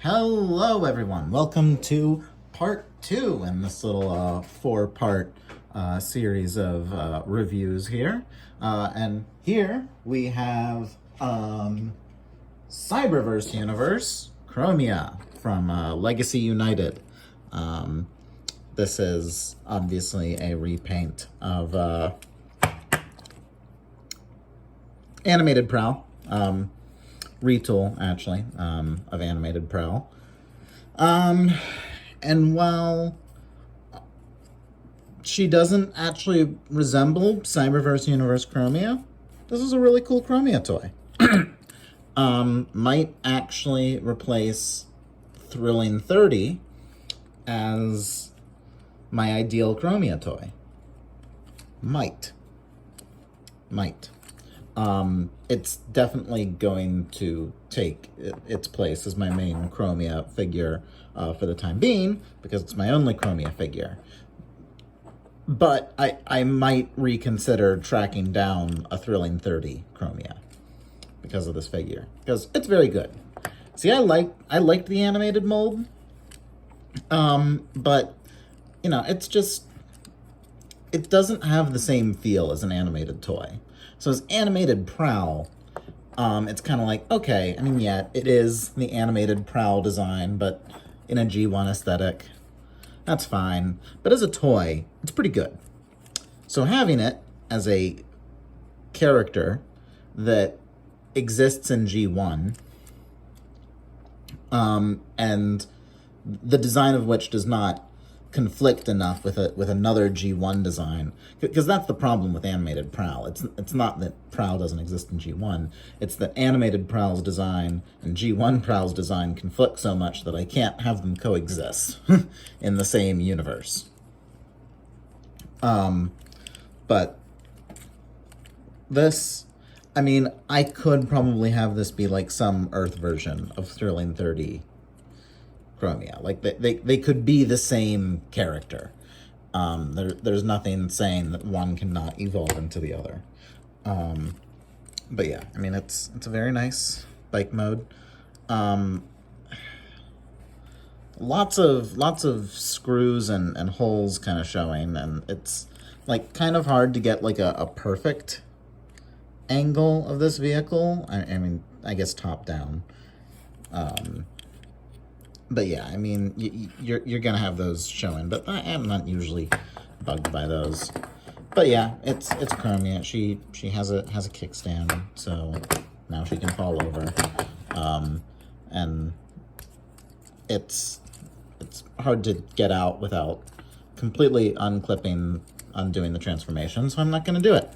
Hello, everyone. Welcome to part two in this little four-part series of reviews here. And here we have Cyberverse universe, Chromia from Legacy United. This is obviously a repaint of Animated Prowl. Retool, actually, of Animated Prowl. And while she doesn't actually resemble Cyberverse Universe Chromia, this is a really cool Chromia toy. Might actually replace Thrilling 30 as my ideal Chromia toy. Might. It's definitely going to take its place as my main Chromia figure for the time being, because it's my only Chromia figure. But I might reconsider tracking down a Thrilling 30 Chromia because of this figure, because it's very good. See, I liked the animated mold, but you know, it doesn't have the same feel as an animated toy. So as Animated Prowl, it's kind of like, okay, I mean, yeah, it is the Animated Prowl design, but in a G1 aesthetic. That's fine. But as a toy, it's pretty good. So having it as a character that exists in G1, and the design of which does not conflict enough with another G1 design, because that's the problem with Animated Prowl. It's not that Prowl doesn't exist in G1, it's that Animated Prowl's design and G1 Prowl's design conflict so much that I can't have them coexist in the same universe. But this, I mean, I could probably have this be like some Earth version of Thrilling 30 Chromia. Like, they could be the same character. There's nothing saying that one cannot evolve into the other. But yeah, I mean, it's a very nice bike mode. Lots of screws and holes kind of showing, and it's like kind of hard to get like a perfect angle of this vehicle. I mean, I guess top down. But yeah, I mean, you're gonna have those showing, but I am not usually bugged by those. But yeah, it's Chromia. She has a kickstand, so now she can fall over. And it's hard to get out without completely undoing the transformation, so I'm not gonna do it.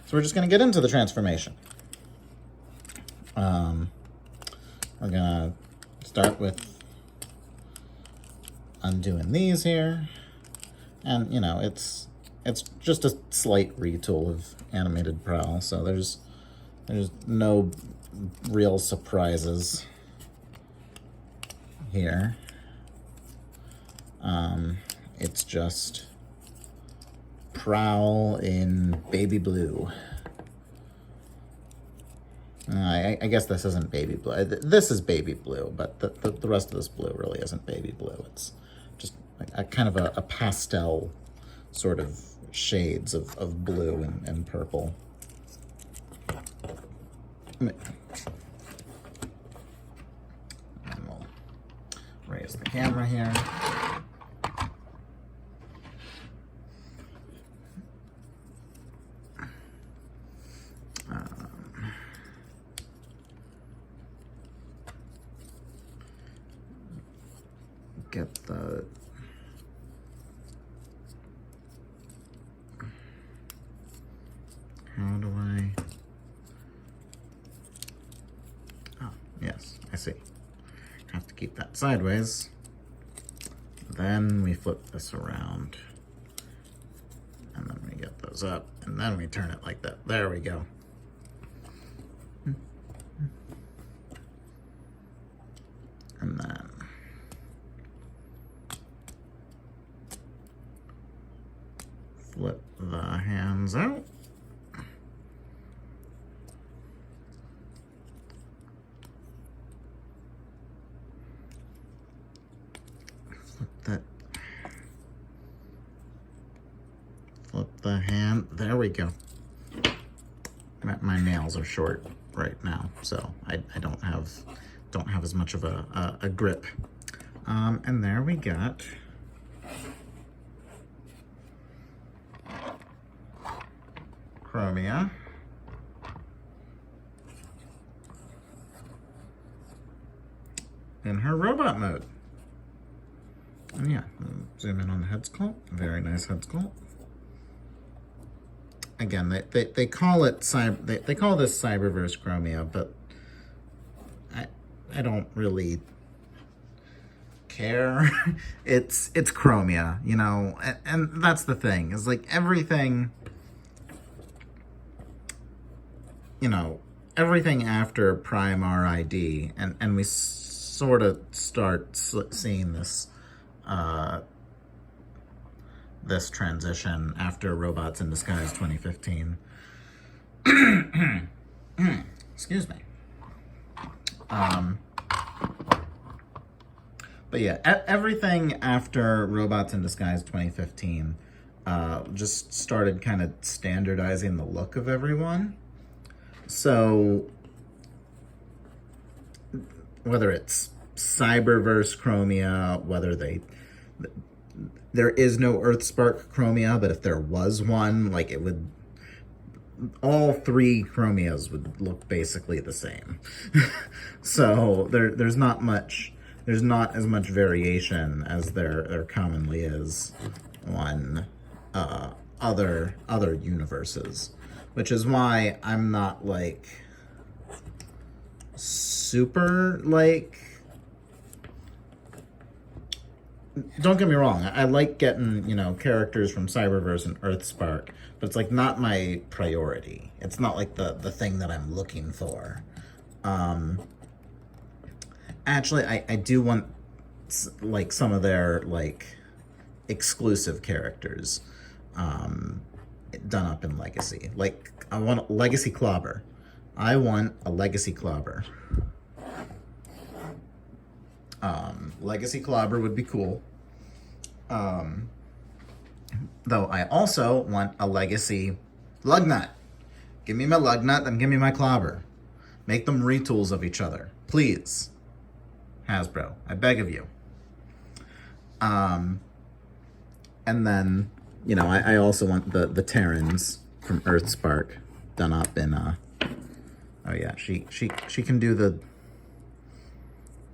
So we're just gonna get into the transformation. We're gonna start with undoing these here, and you know, it's just a slight retool of Animated Prowl, so there's no real surprises here. It's just Prowl in baby blue. I guess this isn't baby blue. This is baby blue, but the rest of this blue really isn't baby blue. It's just a kind of a pastel sort of shades of blue and purple. And we'll raise the camera here. Get the how do I yes, I see. Have to keep that sideways. Then we flip this around, and then we get those up, and then we turn it like that. There we go. And then flip the hands out. the hand. There we go. My nails are short right now, so I don't have as much of a grip. And there we got Chromia. In her robot mode. And yeah, zoom in on the head sculpt. Very nice head sculpt. Again, they call it they call this Cyberverse Chromia, but I don't really care. it's Chromia, you know, and that's the thing, is like everything, you know, everything after Prime RID, and we sort of start seeing this this transition after Robots in Disguise 2015. Excuse me. But yeah, everything after Robots in Disguise 2015 just started kind of standardizing the look of everyone. So whether it's Cyberverse Chromia, whether there is no Earthspark Chromia, but if there was one, like it would, all three Chromias would look basically the same. So there's not as much variation as there commonly is on other universes, which is why I'm not like super like. Don't get me wrong, I like getting, you know, characters from Cyberverse and Earthspark, but it's like not my priority. It's not like the thing that I'm looking for. Actually, I do want like some of their like exclusive characters done up in Legacy. Like I want a Legacy Clobber. I want a Legacy Clobber. Legacy Clobber would be cool. Though I also want a Legacy Lugnut. Give me my Lugnut, then give me my Clobber. Make them retools of each other. Please. Hasbro, I beg of you. And then, you know, I also want the Terrans from Earthspark done up in, oh yeah, she can do the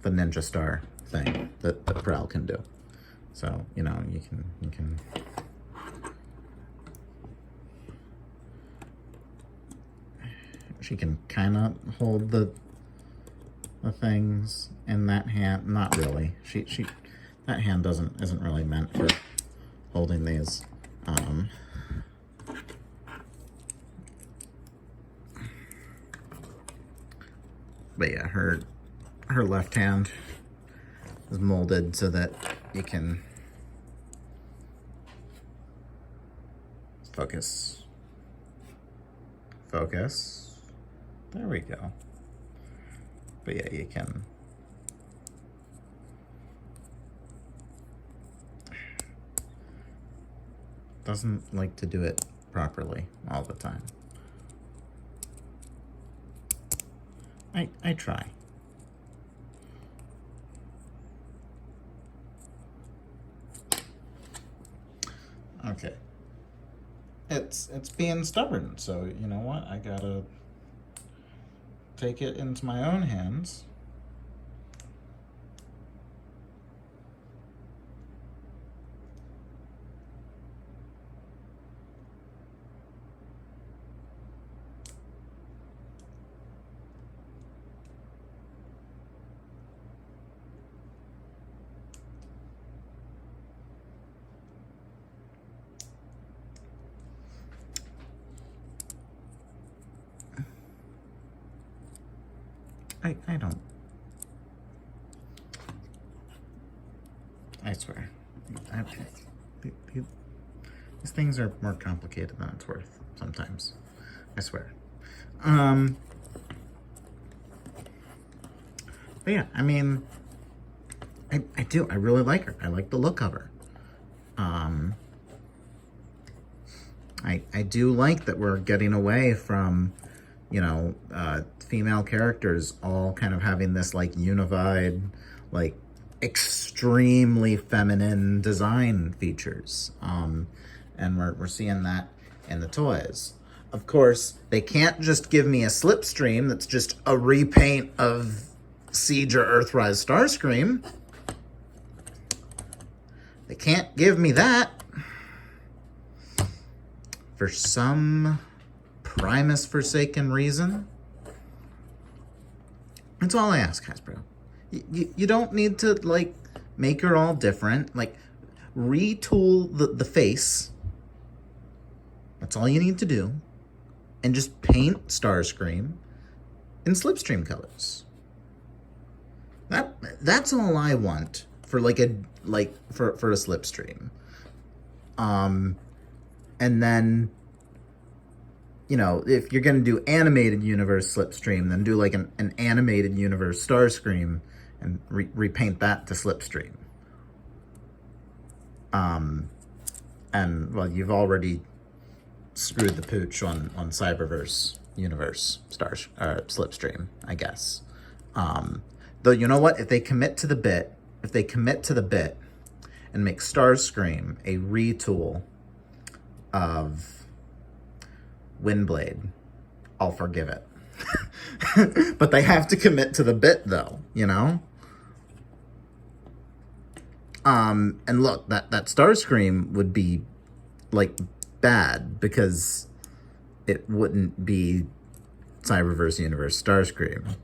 Ninja Star thing that Prowl can do. So, you know, you can she can kind of hold the things in that hand. Not really. She that hand isn't really meant for holding these. But yeah, her left hand is molded so that you can focus. There we go. But yeah, you can doesn't like to do it properly all the time. I try. Okay. It's being stubborn, so you know what? I gotta take it into my own hands. I don't. I swear. These things are more complicated than it's worth sometimes. I swear. But yeah, I mean, I do. I really like her. I like the look of her. I do like that we're getting away from, you know, female characters all kind of having this like unified, like extremely feminine design features. And we're seeing that in the toys. Of course, they can't just give me a Slipstream that's just a repaint of Siege or Earthrise Starscream. They can't give me that. For some Primus Forsaken reason. That's all I ask, Hasbro. You don't need to, like, make her all different. Like, retool the face. That's all you need to do. And just paint Starscream in Slipstream colors. That's all I want for like for a Slipstream. And then, you know, if you're gonna do animated universe Slipstream, then do like an animated universe Starscream and repaint that to Slipstream. And well, you've already screwed the pooch on Cyberverse universe Slipstream, I guess. Though you know what? If they commit to the bit and make Starscream a retool of Windblade, I'll forgive it. But they have to commit to the bit, though, you know? And look, that Starscream would be, like, bad, because it wouldn't be Cyberverse Universe Starscream.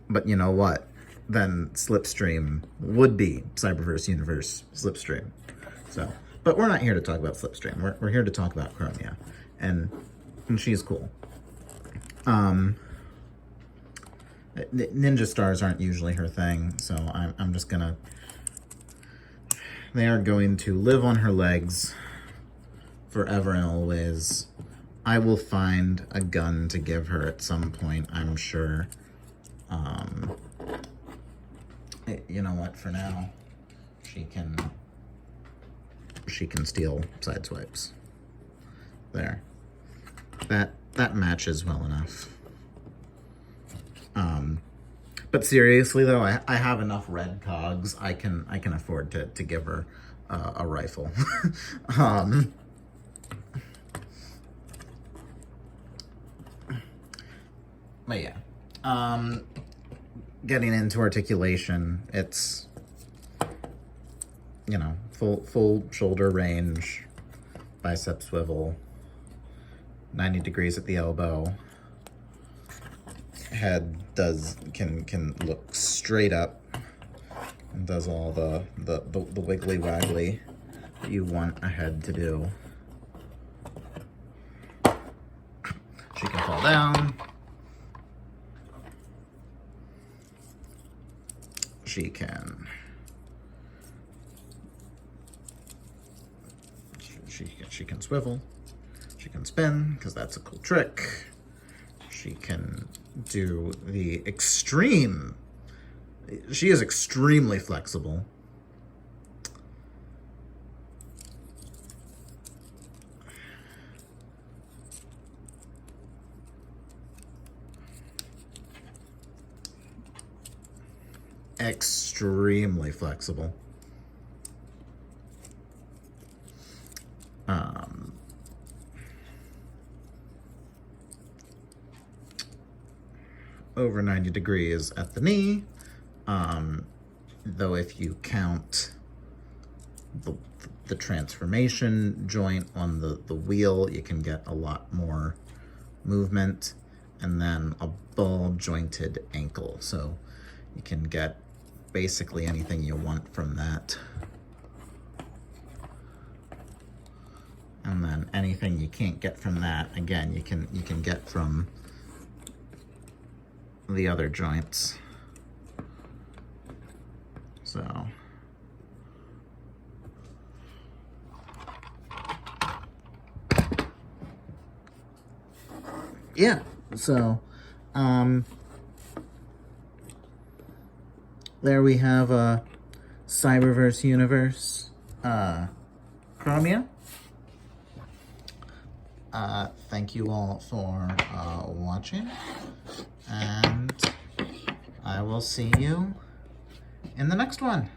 But you know what? Then Slipstream would be Cyberverse Universe Slipstream. So, but we're not here to talk about Slipstream. We're here to talk about Chromia. And she's cool. Ninja stars aren't usually her thing, so I'm just gonna... They are going to live on her legs forever and always. I will find a gun to give her at some point, I'm sure. You know what? For now, she can steal sideswipes. There. That matches well enough. But seriously though, I have enough red cogs. I can afford to give her a rifle. But yeah. Getting into articulation, it's, you know, full shoulder range, bicep swivel, 90 degrees at the elbow. Head can look straight up and does all the wiggly waggly that you want a head to do. She can fall down. She can swivel. She can spin, because that's a cool trick. She can do the extreme. She is extremely flexible. Extremely flexible. Over 90 degrees at the knee, though if you count the transformation joint on the wheel, you can get a lot more movement, and then a ball jointed ankle, so you can get basically anything you want from that. And then anything you can't get from that, again, you can get from the other joints. So yeah, so there we have a Cyberverse universe Chromia. thank you all for watching, and I will see you in the next one.